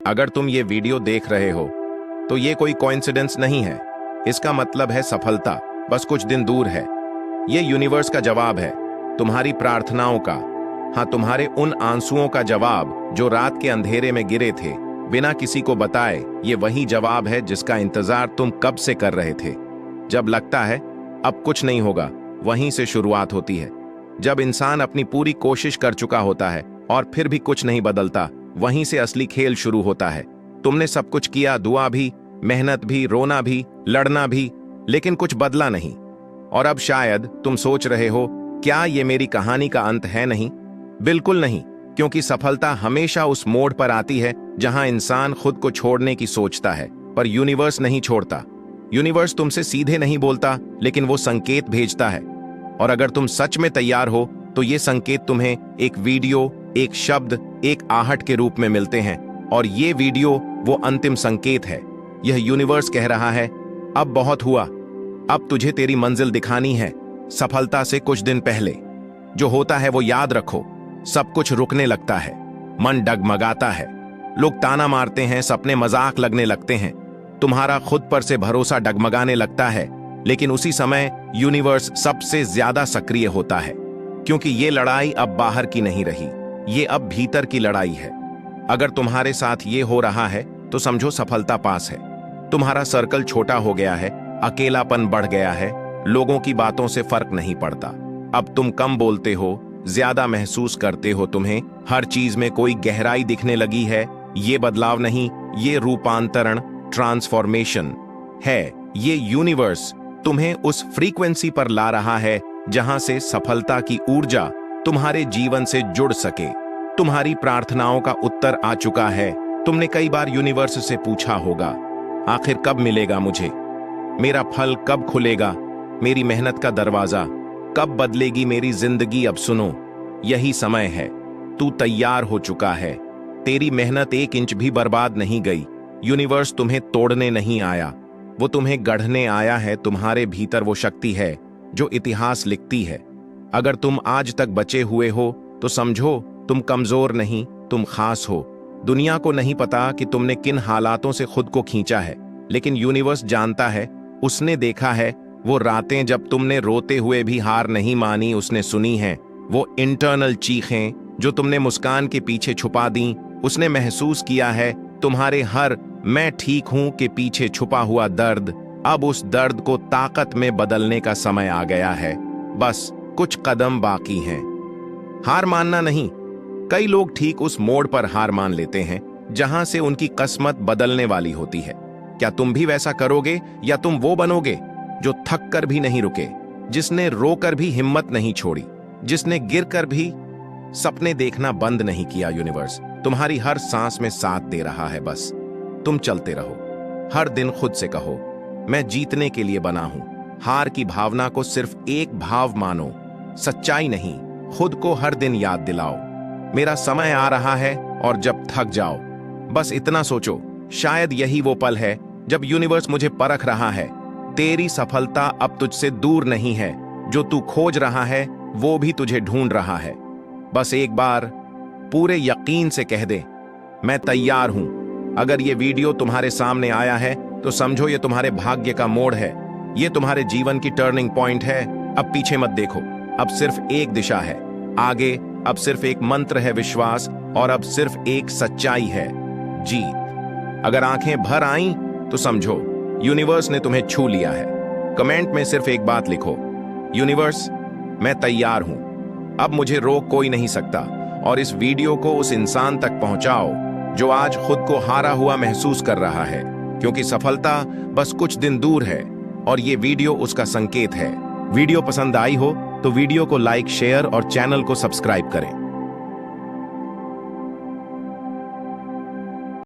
अगर तुम ये वीडियो देख रहे हो तो ये कोई कोइंसिडेंस नहीं है। इसका मतलब है सफलता बस कुछ दिन दूर है। ये यूनिवर्स का जवाब है, तुम्हारी प्रार्थनाओं का। हाँ, तुम्हारे उन आंसुओं का जवाब जो रात के अंधेरे में गिरे थे बिना किसी को बताए। ये वही जवाब है जिसका इंतजार तुम कब से कर रहे थे। जब लगता है अब कुछ नहीं होगा, वहीं से शुरुआत होती है। जब इंसान अपनी पूरी कोशिश कर चुका होता है और फिर भी कुछ नहीं बदलता, वहीं से असली खेल शुरू होता है। तुमने सब कुछ किया, दुआ भी, मेहनत भी, रोना भी, लड़ना भी, लेकिन कुछ बदला नहीं। और अब शायद तुम सोच रहे हो, क्या ये मेरी कहानी का अंत है? नहीं, बिल्कुल नहीं, क्योंकि सफलता हमेशा उस मोड़ पर आती है जहां इंसान खुद को छोड़ने की सोचता है, पर यूनिवर्स नहीं छोड़ता। यूनिवर्स तुमसे सीधे नहीं बोलता, लेकिन वो संकेत भेजता है। और अगर तुम सच में तैयार हो तो ये संकेत तुम्हें एक वीडियो, एक शब्द, एक आहट के रूप में मिलते हैं। और ये वीडियो वो अंतिम संकेत है। यह यूनिवर्स कह रहा है, अब बहुत हुआ, अब तुझे तेरी मंजिल दिखानी है। सफलता से कुछ दिन पहले जो होता है वो याद रखो। सब कुछ रुकने लगता है, मन डगमगाता है, लोग ताना मारते हैं, सपने मजाक लगने लगते हैं, तुम्हारा खुद पर से भरोसा डगमगाने लगता है। लेकिन उसी समय यूनिवर्स सबसे ज्यादा सक्रिय होता है, क्योंकि ये लड़ाई अब बाहर की नहीं रही, ये अब भीतर की लड़ाई है। अगर तुम्हारे साथ ये हो रहा है तो समझो सफलता पास है। तुम्हारा सर्कल छोटा हो गया है, अकेलापन बढ़ गया है, लोगों की बातों से फर्क नहीं पड़ता। अब तुम कम बोलते हो, ज्यादा महसूस करते हो, तुम्हें हर चीज में कोई गहराई दिखने लगी है। ये बदलाव नहीं, ये रूपांतरण, ट्रांसफॉर्मेशन है। ये यूनिवर्स तुम्हें उस फ्रीक्वेंसी पर ला रहा है जहां से सफलता की ऊर्जा तुम्हारे जीवन से जुड़ सके। तुम्हारी प्रार्थनाओं का उत्तर आ चुका है। तुमने कई बार यूनिवर्स से पूछा होगा, आखिर कब मिलेगा मुझे? मेरा फल कब खुलेगा? मेरी मेहनत का दरवाजा कब बदलेगी मेरी जिंदगी? अब सुनो, यही समय है। तू तैयार हो चुका है। तेरी मेहनत 1 इंच भी बर्बाद नहीं गई। यूनिवर्स तुम्हें तोड़ने नहीं आया, वो तुम्हें गढ़ने आया है। तुम्हारे भीतर वो शक्ति है जो इतिहास लिखती है। अगर तुम आज तक बचे हुए हो तो समझो, तुम कमजोर नहीं, तुम खास हो। दुनिया को नहीं पता कि तुमने किन हालातों से खुद को खींचा है, लेकिन यूनिवर्स जानता है। उसने देखा है वो रातें जब तुमने रोते हुए भी हार नहीं मानी, उसने सुनी है वो इंटरनल चीखें जो तुमने मुस्कान के पीछे छुपा दी। उसने महसूस किया है तुम्हारे हर मैं ठीक हूं के पीछे छुपा हुआ दर्द। अब उस दर्द को ताकत में बदलने का समय आ गया है। बस कुछ कदम बाकी हैं। हार मानना नहीं। कई लोग ठीक उस मोड़ पर हार मान लेते हैं जहां से उनकी किस्मत बदलने वाली होती है। क्या तुम भी वैसा करोगे, या तुम वो बनोगे जो थक कर भी नहीं रुके, जिसने रोकर भी हिम्मत नहीं छोड़ी, जिसने गिरकर भी सपने देखना बंद नहीं किया? यूनिवर्स तुम्हारी हर सांस में साथ दे रहा है। बस तुम चलते रहो। हर दिन खुद से कहो, मैं जीतने के लिए बना हूं। हार की भावना को सिर्फ एक भाव मानो, सच्चाई नहीं। खुद को हर दिन याद दिलाओ, मेरा समय आ रहा है। और जब थक जाओ, बस इतना सोचो, शायद यही वो पल है जब यूनिवर्स मुझे परख रहा है। तेरी सफलता अब तुझसे दूर नहीं है। जो तू खोज रहा है वो भी तुझे ढूंढ रहा है। बस एक बार पूरे यकीन से कह दे, मैं तैयार हूं। अगर ये वीडियो तुम्हारे सामने आया है तो समझो ये तुम्हारे भाग्य का मोड़ है। ये तुम्हारे जीवन की टर्निंग पॉइंट है। अब पीछे मत देखो, अब सिर्फ एक दिशा है आगे। अब सिर्फ एक मंत्र है, विश्वास। और अब सिर्फ एक सच्चाई है, जीत। अगर आंखें भर आईं तो समझो यूनिवर्स ने तुम्हें छू लिया है। कमेंट में सिर्फ एक बात लिखो, यूनिवर्स मैं तैयार हूं, अब मुझे रोक कोई नहीं सकता। और इस वीडियो को उस इंसान तक पहुंचाओ जो आज खुद को हारा हुआ महसूस कर रहा है, क्योंकि सफलता बस कुछ दिन दूर है और ये वीडियो उसका संकेत है। वीडियो पसंद आई हो तो वीडियो को लाइक, शेयर और चैनल को सब्सक्राइब करें।